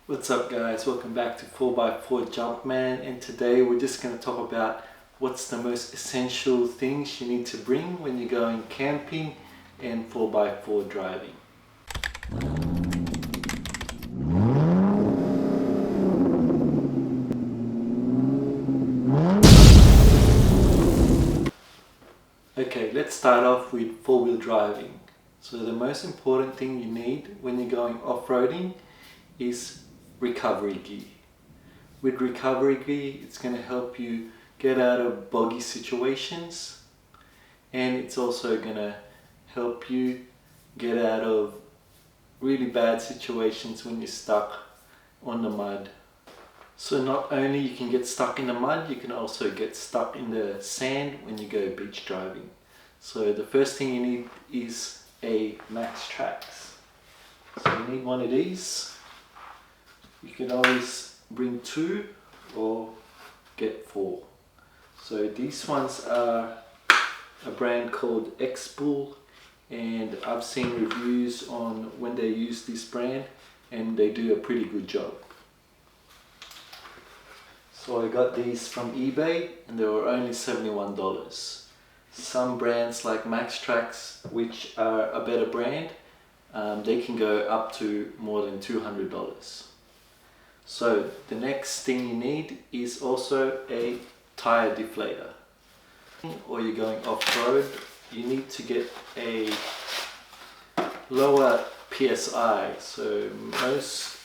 What's up guys, welcome back to 4x4 Jumpman, and today we're just going to talk about what's the most essential things you need to bring when you're going camping and 4x4 driving. Okay, let's start off with four-wheel driving. So the most important thing you need when you're going off-roading is recovery gear. With recovery gear, it's going to help you get out of boggy situations, and it's also going to help you get out of really bad situations when you're stuck on the mud. So not only you can get stuck in the mud, you can also get stuck in the sand when you go beach driving. So the first thing you need is a Max Trax. So you need one of these. You can always bring 2 or get 4. So these ones are a brand called Xbull, and I've seen reviews on when they use this brand and they do a pretty good job. So I got these from eBay and they were only $71. Some brands like Max Trax, which are a better brand, they can go up to more than $200. So the next thing you need is also a tire deflator. Or you're going off-road, you need to get a lower PSI. So most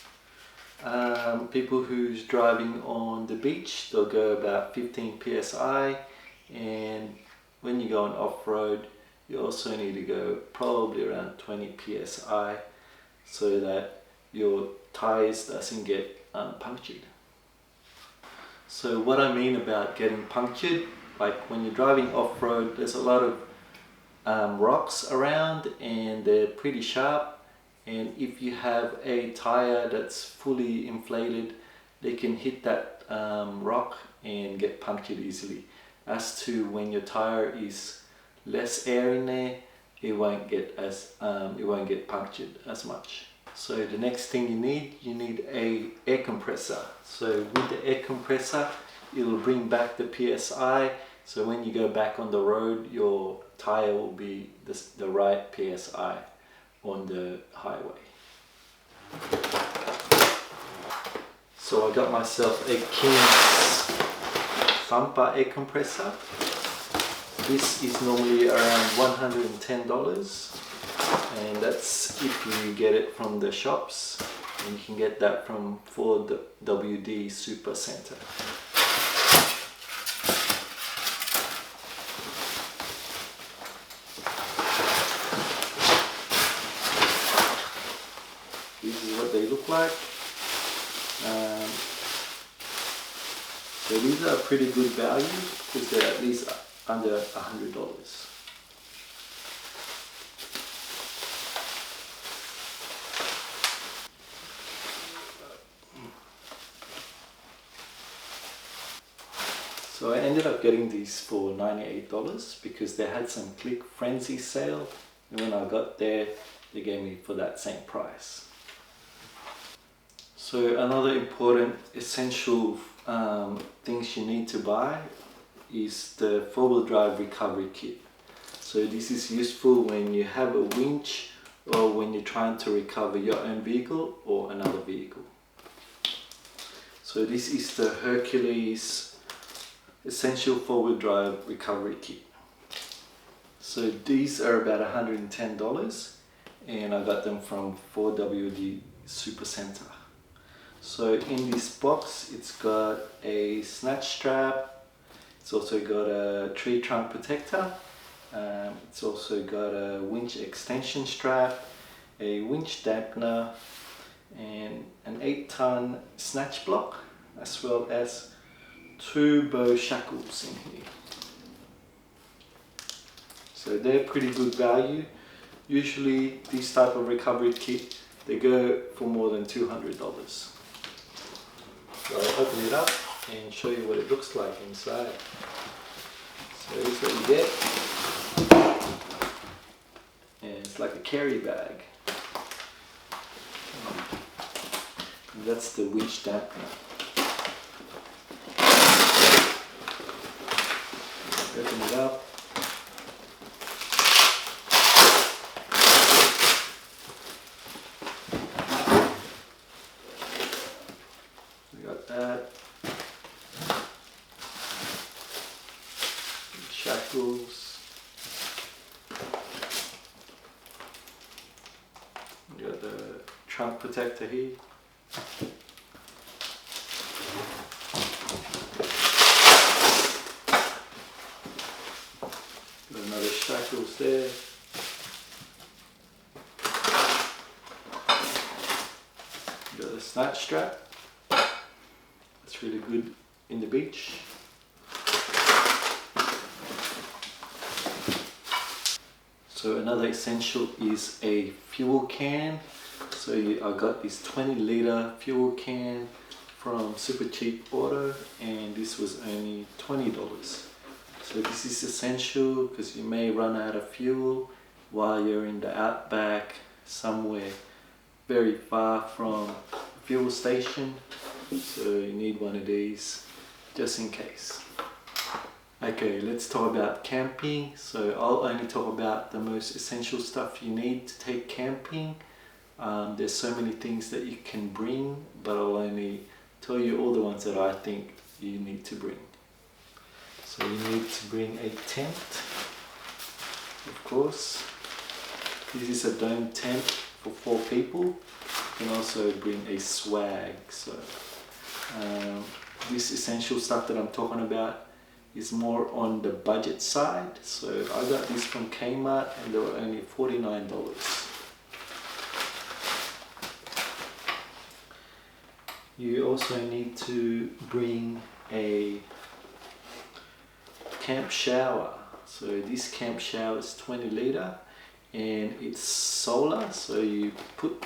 people who's driving on the beach, they'll go about 15 PSI, and when you're going off-road, you also need to go probably around 20 PSI so that your tires doesn't get punctured. So what I mean about getting punctured, like when you're driving off-road, there's a lot of rocks around and they're pretty sharp, and if you have a tire that's fully inflated, they can hit that rock and get punctured easily. As to when your tire is less air in there, it won't get punctured as much. So the next thing you need a air compressor. So with the air compressor, it'll bring back the PSI, so when you go back on the road, your tire will be the right PSI on the highway. So I got myself a King's Thumper air compressor. This is normally around $110, and that's if you get it from the shops, and you can get that from 4WD Super Center. This is what they look like. So these are pretty good value because they're at least under $100. So I ended up getting these for $98 because they had some Click Frenzy sale, and when I got there, they gave me for that same price. So another important essential things you need to buy is the four-wheel drive recovery kit. So this is useful when you have a winch or when you're trying to recover your own vehicle or another vehicle. So this is the Hercules Essential Four-Wheel Drive Recovery Kit. So these are about $110, and I got them from 4WD Super Center. So in this box, it's got a snatch strap, it's also got a tree trunk protector, it's also got a winch extension strap, a winch dampener, and an 8-ton snatch block, as well as 2 bow shackles in here. So they're pretty good value. Usually these type of recovery kit, they go for more than $200. So I'll open it up and show you what it looks like inside. So here's what you get. And it's like a carry bag. That's the winch dampener. Open it up. We got that. Shackles. We got the trunk protector here. Got another shackles there. Got a snatch strap. That's really good in the beach. So another essential is a fuel can. So I got this 20-litre fuel can from Super Cheap Auto, and this was only $20. So this is essential because you may run out of fuel while you're in the outback somewhere very far from a fuel station. So you need one of these just in case. Okay, let's talk about camping. So I'll only talk about the most essential stuff you need to take camping. There's so many things that you can bring, but I'll only tell you all the ones that I think you need to bring. So you need to bring a tent, of course. This is a dome tent for 4 people. You can also bring a swag. So this essential stuff that I'm talking about is more on the budget side. So I got this from Kmart and they were only $49. You also need to bring a camp shower. So this camp shower is 20-litre and it's solar, so you put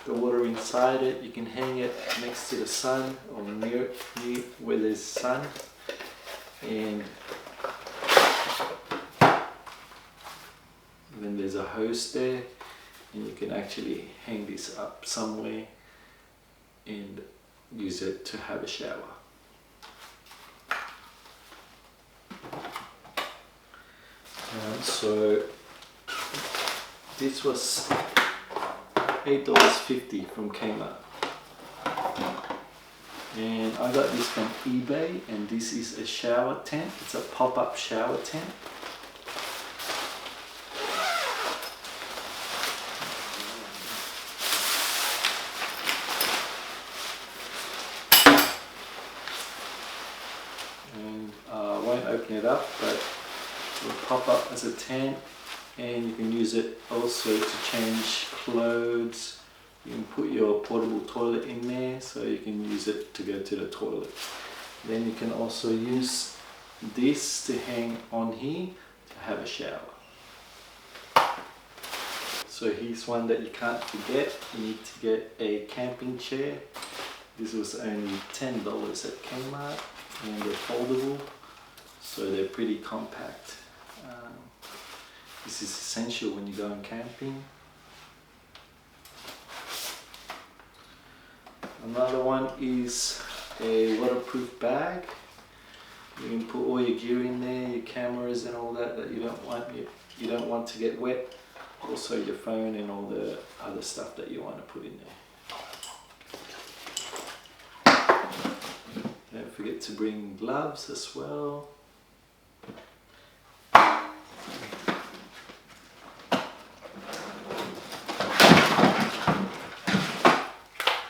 the water inside it. You can hang it next to the sun or near where there's sun, and then there's a hose there, and you can actually hang this up somewhere and use it to have a shower. So this was $8.50 from Kmart, and I got this from eBay, and this is a shower tent. It's a pop-up shower tent. And I won't open it up, but it will pop up as a tent, and you can use it also to change clothes. You can put your portable toilet in there, so you can use it to go to the toilet. Then you can also use this to hang on here to have a shower. So here's one that you can't forget. You need to get a camping chair. This was only $10 at Kmart, and they're foldable, so they're pretty compact. This is essential when you're going camping. Another one is a waterproof bag. You can put all your gear in there, your cameras and all that you don't want to get wet. Also your phone and all the other stuff that you want to put in there. Don't forget to bring gloves as well.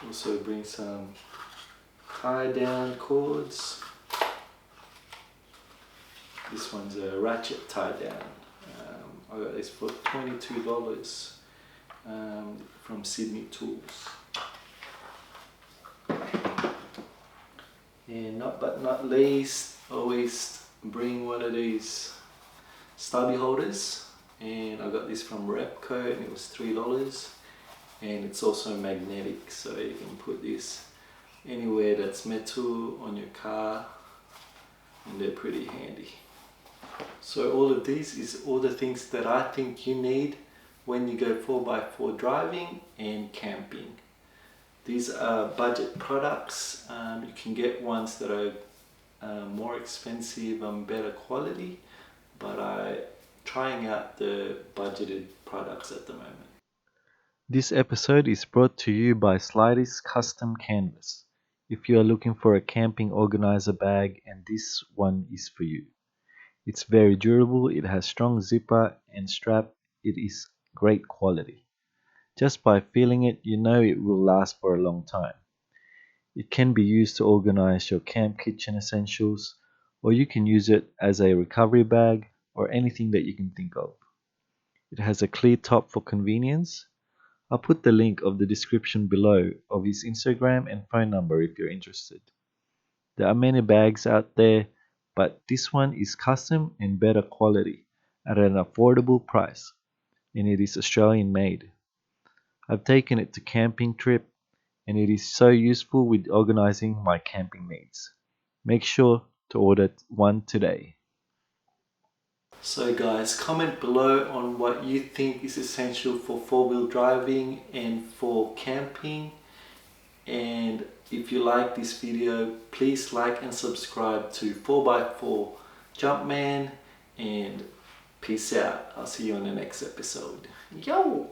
Also bring some tie down cords. This one's a ratchet tie down. I got this for $22 from Sydney Tools. And not least, always bring one of these stubby holders, and I got this from Repco and it was $3, and it's also magnetic, so you can put this anywhere that's metal on your car, and they're pretty handy. So all of these is all the things that I think you need when you go 4x4 driving and camping. These are budget products. You can get ones that are more expensive and better quality, but I'm trying out the budgeted products at the moment. This episode is brought to you by Slighty's Custom Canvas. If you are looking for a camping organizer bag, and this one is for you. It's very durable, it has strong zipper and strap, it is great quality. Just by feeling it, you know it will last for a long time. It can be used to organize your camp kitchen essentials, or you can use it as a recovery bag or anything that you can think of. It has a clear top for convenience. I'll put the link of the description below of his Instagram and phone number if you're interested. There are many bags out there, but this one is custom and better quality at an affordable price, and it is Australian made. I've taken it to camping trip and it is so useful with organizing my camping needs. Make sure to order one today. So guys, comment below on what you think is essential for four-wheel driving and for camping. And if you like this video, please like and subscribe to 4x4 Jumpman, and peace out. I'll see you on the next episode. Yo!